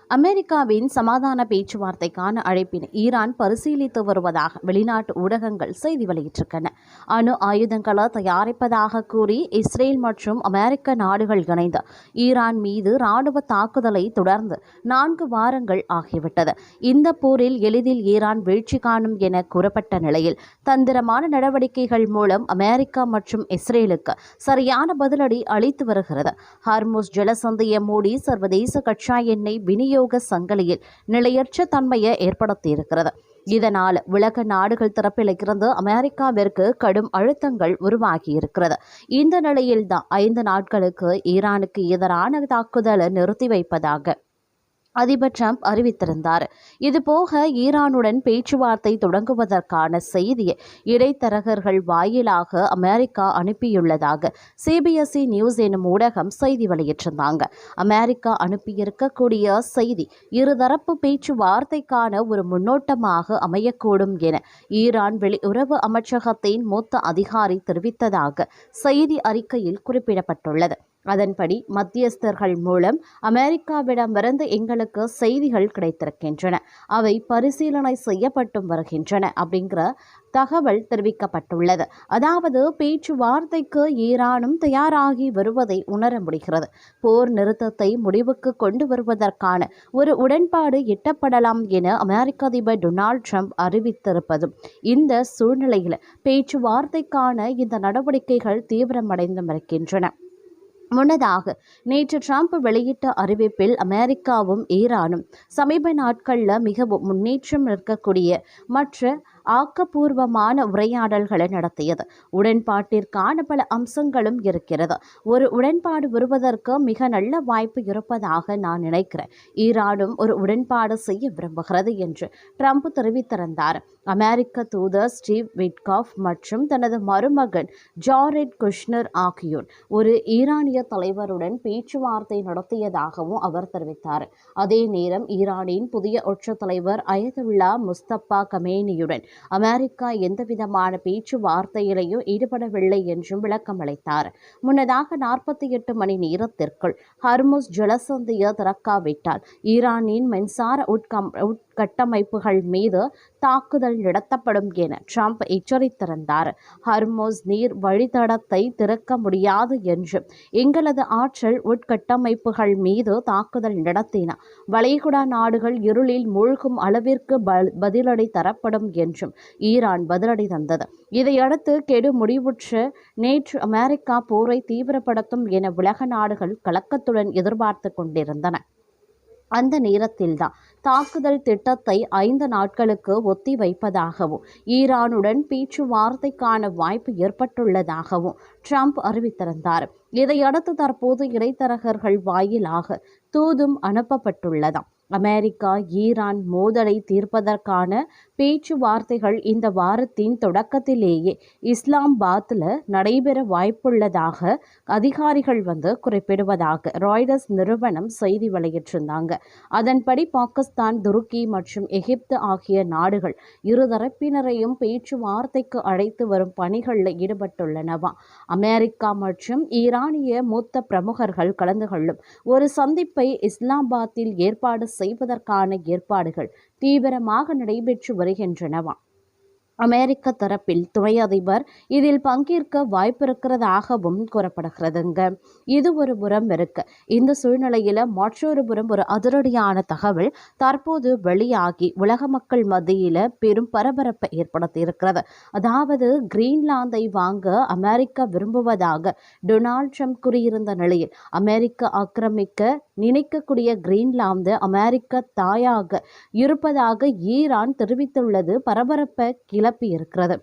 அமெரிக்காவின் சமாதான பேச்சுவார்த்தைக்கான அழைப்பினை ஈரான் பரிசீலித்து வருவதாக வெளிநாட்டு ஊடகங்கள் செய்தி வெளியிட்டிருக்கின்றன. அணு ஆயுதங்களை தயாரிப்பதாக கூறி இஸ்ரேல் மற்றும் அமெரிக்க நாடுகள் இணைந்து ஈரான் மீது ராணுவ தாக்குதலை தொடர்ந்து 4 வாரங்கள் ஆகிவிட்டது. இந்த போரில் எளிதில் ஈரான் வீழ்ச்சி காணும் என கூறப்பட்ட நிலையில் தந்திரமான நடவடிக்கைகள் மூலம் அமெரிக்கா மற்றும் இஸ்ரேலுக்கு சரியான பதிலடி அளித்து வருகிறது. ஹார்முஸ் ஜலசந்தியை மூடி சர்வதேச கச்சா எண்ணெய் விநியோக சங்கிலியில் நிலையற்ற தன்மையை ஏற்படுத்தியிருக்கிறது. இதனால் உலக நாடுகள் தரப்பில் இருந்து அமெரிக்காவிற்கு கடும் அழுத்தங்கள் உருவாகியிருக்கிறது. இந்த நிலையில்தான் 5 நாட்களுக்கு ஈரானுக்கு எதிரான தாக்குதலை நிறுத்தி வைப்பதாக அதிபர் டிரம்ப் அறிவித்திருந்தார். இதுபோக ஈரானுடன் பேச்சுவார்த்தை தொடங்குவதற்கான செய்தியை இடைத்தரகர்கள் வாயிலாக அமெரிக்கா அனுப்பியுள்ளதாக சிபிஎஸ்இ நியூஸ் எனும் ஊடகம் செய்தி வெளியிட்டிருந்தாங்க. அமெரிக்கா அனுப்பியிருக்கக்கூடிய செய்தி இருதரப்பு பேச்சுவார்த்தைக்கான ஒரு முன்னோட்டமாக அமையக்கூடும் என ஈரான் வெளியுறவு அமைச்சகத்தின் மூத்த அதிகாரி தெரிவித்ததாக செய்தி அறிக்கையில் குறிப்பிடப்பட்டுள்ளது. அதன்படி மத்தியஸ்தர்கள் மூலம் அமெரிக்காவிடமிருந்து எங்களுக்கு செய்திகள் கிடைத்திருக்கின்றன, அவை பரிசீலனை செய்யப்பட்டும் வருகின்றன அப்படிங்கிற தகவல் தெரிவிக்கப்பட்டுள்ளது. அதாவது பேச்சுவார்த்தைக்கு ஈரானும் தயாராகி வருவதை உணர முடிகிறது. போர் நிறுத்தத்தை முடிவுக்கு கொண்டு வருவதற்கான ஒரு உடன்பாடு எட்டப்படலாம் என அமெரிக்க அதிபர் டொனால்ட் ட்ரம்ப் அறிவித்திருப்பதும் இந்த சூழ்நிலையில் பேச்சுவார்த்தைக்கான இந்த நடவடிக்கைகள் தீவிரமடைந்து வருகின்றன. முன்னதாக நேற்று ட்ரம்ப் வெளியிட்ட அறிவிப்பில் அமெரிக்காவும் ஈரானும் சமீப நாட்களில் மிகவும் முன்னேற்றம் இருக்கக்கூடிய மற்ற ஆக்கப்பூர்வமான உரையாடல்களை நடத்தியது. உடன்பாட்டிற்கான பல அம்சங்களும் இருக்கிறது. ஒரு உடன்பாடு வருவதற்கு மிக நல்ல வாய்ப்பு இருப்பதாக நான் நினைக்கிறேன். ஈரானும் ஒரு உடன்பாடு செய்ய விரும்புகிறது என்று ட்ரம்ப் தெரிவித்திருந்தார். அமெரிக்க தூதர் ஸ்டீவ் விட்காஃப் மற்றும் தனது மருமகன் ஜாரெட் குஷ்னர் ஆகியோர் ஒரு ஈரானிய தலைவருடன் பேச்சுவார்த்தை நடத்தியதாகவும் அவர் தெரிவித்தார். அதே நேரம் ஈரானின் புதிய உச்ச தலைவர் அயதுல்லா முஸ்தபா கமேனியுடன் அமெரிக்கா எந்தவிதமான பேச்சுவார்த்தையிலேயும் ஈடுபடவில்லை என்றும் விளக்கம் அளித்தார். முன்னதாக 48 மணி நேரத்திற்குள் ஹர்முஸ் ஜலசந்தியை திறக்காவிட்டால் ஈரானின் மின்சார உட்கட்டமைப்புகள் மீது தாக்குதல் நடத்தப்படும் என ட்ரம்ப் எச்சரித்திருந்தார். ஹர்முஸ் நீர் வழித்தடத்தை திறக்க முடியாது என்றும் எங்களது ஆற்றல் உட்கட்டமைப்புகள் மீது தாக்குதல் நடத்தின வளைகுடா நாடுகள் இருளில் மூழ்கும் அளவிற்கு பதிலடி தரப்படும் என்றும் ஈரான் பதிலடி தந்தது. இதையடுத்து கெடு முடிவுற்ற நேற்று அமெரிக்கா போரை தீவிரப்படுத்தும் என உலக நாடுகள் கலக்கத்துடன் எதிர்பார்த்து கொண்டிருந்தன. அந்த நேரத்தில்தான் தாக்குதல் திட்டத்தை 5 நாட்களுக்கு ஒத்தி வைப்பதாகவும் ஈரானுடன் பேச்சுவார்த்தைக்கான வாய்ப்பு ஏற்பட்டுள்ளதாகவும் ட்ரம்ப் அறிவித்திருந்தார். இதையடுத்து தற்போது இடைத்தரகர்கள் வாயிலாக தூதும் அனுப்பப்பட்டுள்ளதாம். அமெரிக்கா ஈரான் மோதலை தீர்ப்பதற்கான பேச்சுவார்த்தைகள் இந்த வாரத்தின் தொடக்கத்திலேயே இஸ்லாமாபாத்தில் நடைபெற வாய்ப்புள்ளதாக அதிகாரிகள் குறிப்பிடுவதாக ராய்டர்ஸ் நிறுவனம் செய்தி வெளியிட்டிருந்தாங்க. அதன்படி பாகிஸ்தான், துருக்கி மற்றும் எகிப்து ஆகிய நாடுகள் இருதரப்பினரையும் பேச்சுவார்த்தைக்கு அழைத்து வரும் பணிகளில் ஈடுபட்டுள்ளனவா. அமெரிக்கா மற்றும் ஈரானிய மூத்த பிரமுகர்கள் கலந்து கொள்ளும் ஒரு சந்திப்பை இஸ்லாமாபாத்தில் ஏற்பாடு செய்வதற்கான ஏற்பாடுகள் தீவிரமாக நடைபெற்று வருகின்றனவா. அமெரிக்க தரப்பில் துணை அதிபர் இதில் பங்கேற்க வாய்ப்பிருக்கிறதாகவும் கூறப்படுகிறதுங்க. இது ஒரு புறம் இருக்கு. இந்த சூழ்நிலையில மற்றொரு புறம் ஒரு அதிரடியான தகவல் தற்போது வெளியாகி உலக மக்கள் மத்தியில பெரும் பரபரப்பை ஏற்படுத்தி இருக்கிறது. அதாவது கிரீன்லாந்தை வாங்க அமெரிக்கா விரும்புவதாக டொனால்ட் ட்ரம்ப் கூறியிருந்த நிலையில் அமெரிக்கா ஆக்கிரமிக்க நினைக்கக்கூடிய கிரீன்லாந்து அமெரிக்க தாயாக இருப்பதாக ஈரான் தெரிவித்துள்ளது பரபரப்பை கிளப்பி இருக்கிறது.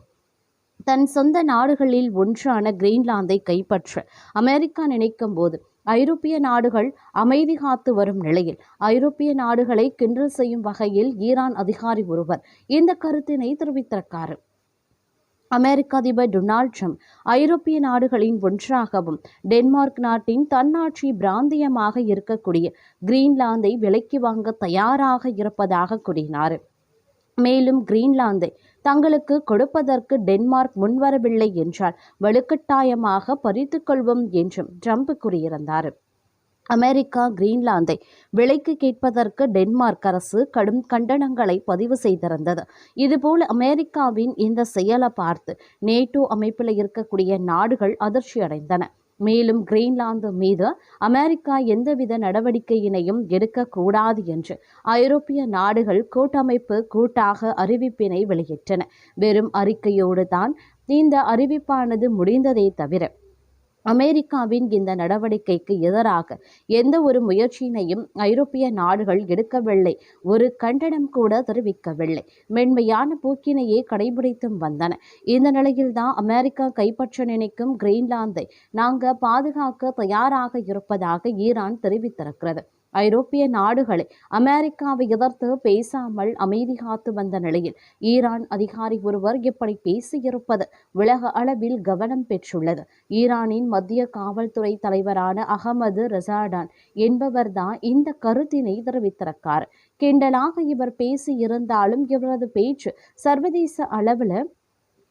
தன் சொந்த நாடுகளில் ஒன்றான கிரீன்லாந்தை கைப்பற்ற அமெரிக்கா நினைக்கும் போது ஐரோப்பிய நாடுகள் அமைதி காத்து வரும் நிலையில் ஐரோப்பிய நாடுகளை கிண்டல் செய்யும் வகையில் ஈரான் அதிகாரி ஒருவர் இந்த கருத்தினை தெரிவித்திருக்காரு. அமெரிக்க அதிபர் டொனால்ட் ட்ரம்ப் ஐரோப்பிய நாடுகளின் ஒன்றாகவும் டென்மார்க் நாட்டின் தன்னாட்சி பிராந்தியமாக இருக்கக்கூடிய கிரீன்லாந்தை விலைக்கு வாங்க தயாராக இருப்பதாக கூறினார். மேலும் கிரீன்லாந்தை தங்களுக்கு கொடுப்பதற்கு டென்மார்க் முன்வரவில்லை என்றால் வலுக்கட்டாயமாக பறித்துக் கொள்வோம் என்றும் ட்ரம்ப் கூறியிருந்தார். அமெரிக்கா கிரீன்லாந்தை விலைக்கு கேட்பதற்கு டென்மார்க் அரசு கடும் கண்டனங்களை பதிவு செய்திருந்தது. இதுபோல அமெரிக்காவின் இந்த செயலை பார்த்து நேட்டோ அமைப்பில் இருக்கக்கூடிய நாடுகள் அதிர்ச்சி அடைந்தன. மேலும் கிரீன்லாந்து மீது அமெரிக்கா எந்தவித நடவடிக்கையினையும் எடுக்கக்கூடாது என்று ஐரோப்பிய நாடுகள் கூட்டமைப்பு கூட்டாக அறிவிப்பினை வெளியிட்டன. வெறும் அறிக்கையோடு தான் இந்த அறிவிப்பானது முடிந்ததே தவிர அமெரிக்காவின் இந்த நடவடிக்கைக்கு எதிராக எந்த ஒரு முயற்சியினையும் ஐரோப்பிய நாடுகள் எடுக்கவில்லை, ஒரு கண்டனம் கூட தெரிவிக்கவில்லை. மென்மையான போக்கினையே கடைபிடித்தும் வந்தன. இந்த நிலையில்தான் அமெரிக்கா கைப்பற்ற நினைக்கும் கிரீன்லாந்தை நாங்கள் பாதுகாக்க தயாராக இருப்பதாக ஈரான் தெரிவித்திருக்கிறது. ஐரோப்பிய நாடுகளை அமெரிக்காவை எதிர்த்து பேசாமல் அமைதி காத்து வந்த நிலையில் ஈரான் அதிகாரி ஒருவர் இப்படி பேசியிருப்பது உலக அளவில் கவனம் பெற்றுள்ளது. ஈரானின் மத்திய காவல்துறை தலைவரான அகமது ரசாடான் என்பவர்தான் இந்த கருத்தினை தெரிவித்திருக்கார். கிண்டலாக இவர் பேசியிருந்தாலும் இவரது பேச்சு சர்வதேச அளவில்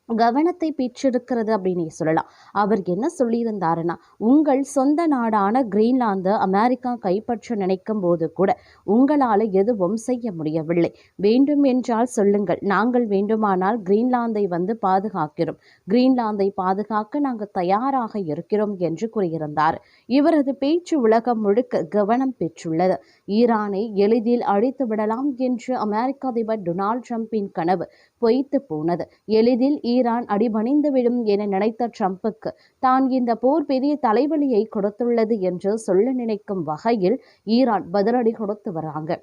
கவனத்தை பெற்றிருக்கிறது அப்படின்னு சொல்லலாம். அவர் என்ன சொல்லியிருந்தாருன்னா, உங்கள் சொந்த நாடான கிரீன்லாந்து அமெரிக்கா கைப்பற்ற நினைக்கும் போது கூட உங்களால் எதுவும் செய்ய முடியவில்லை. வேண்டும் என்றால் சொல்லுங்கள், நாங்கள் வேண்டுமானால் கிரீன்லாந்தை வந்து பாதுகாக்கிறோம், கிரீன்லாந்தை பாதுகாக்க நாங்கள் தயாராக இருக்கிறோம் என்று கூறியிருந்தார். இவரது பேச்சு உலகம் முழுக்க கவனம் பெற்றுள்ளது. ஈரானை எளிதில் அழித்து விடலாம் என்று அமெரிக்க அதிபர் டொனால்ட் ட்ரம்பின் கனவு பொய்த்து போனது. எளிதில் ஈரான் அடிபணிந்துவிடும் என நினைத்த ட்ரம்புக்கு தான் இந்த போர் பெரிய தலைவலியை கொடுத்துள்ளது என்று சொல்ல நினைக்கும் வகையில் ஈரான் பதிலடி கொடுத்து வராங்க.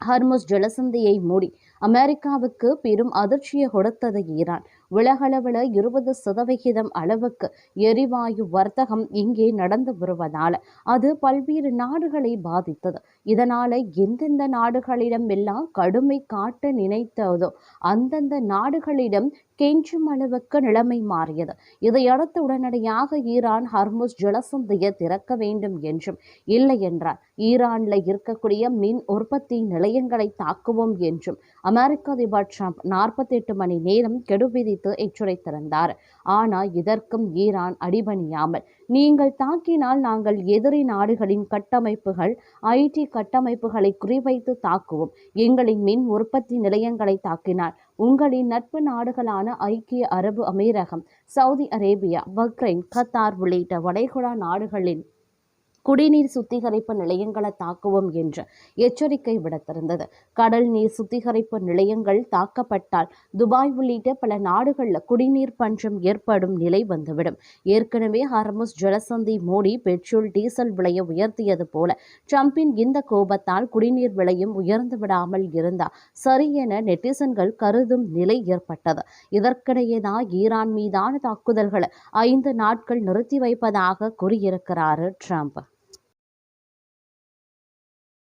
ஹர்முஸ் ஜலசந்தியை மூடி அமெரிக்காவுக்கு பெரும் அதிர்ச்சியை கொடுத்தது ஈரான். உலகளவில் 20% அளவுக்கு எரிவாயு வர்த்தகம் இங்கே நடந்து வருவதால் அது பல்வேறு நாடுகளை பாதித்தது. இதனால எந்தெந்த நாடுகளிடம் எல்லாம் கடுமை காட்ட நினைத்ததோ அந்தந்த நாடுகளிடம் கெஞ்சும் அளவுக்கு நிலைமை மாறியது. இதையடுத்து உடனடியாக ஈரான் ஹர்முஸ் ஜலசந்தியை திறக்க வேண்டும் என்றும், இல்லை என்றால் ஈரான்ல இருக்கக்கூடிய மின் உற்பத்தி நிலையங்களை தாக்குவோம் என்றும் அமெரிக்க அதிபர் ட்ரம்ப் 48 மணி நேரம் கெடு விதித்து எச்சரித்திருந்தார். ஆனால் இதற்கும் ஈரான் அடிபணியாமல், நீங்கள் தாக்கினால் நாங்கள் எதிரி நாடுகளின் கட்டமைப்புகள், IT கட்டமைப்புகளை குறிவைத்து தாக்குவோம், எங்களின் மின் உற்பத்தி நிலையங்களை தாக்கினால் உங்களின் நட்பு நாடுகளான ஐக்கிய அரபு அமீரகம், சவுதி அரேபியா, பஹ்ரைன், கத்தார் உள்ளிட்ட வளைகுடா நாடுகளின் குடிநீர் சுத்திகரிப்பு நிலையங்களை தாக்குவோம் என்று எச்சரிக்கை விடுத்திருந்தது. கடல் நீர் சுத்திகரிப்பு நிலையங்கள் தாக்கப்பட்டால் துபாய் உள்ளிட்ட பல நாடுகளில் குடிநீர் பஞ்சம் ஏற்படும் நிலை வந்துவிடும். ஏற்கனவே ஹர்முஸ் ஜலசந்தி மூடி பெட்ரோல் டீசல் விலையை உயர்த்தியது போல ட்ரம்பின் இந்த கோபத்தால் குடிநீர் விலையும் உயர்ந்து விடாமல் இருந்தால் சரி என நெட்டிசன்கள் கருதும் நிலை ஏற்பட்டது. இதற்கிடையேதான் ஈரான் மீதான தாக்குதல்களை 5 நாட்கள் நிறுத்தி வைப்பதாக கூறியிருக்கிறார் ட்ரம்ப்.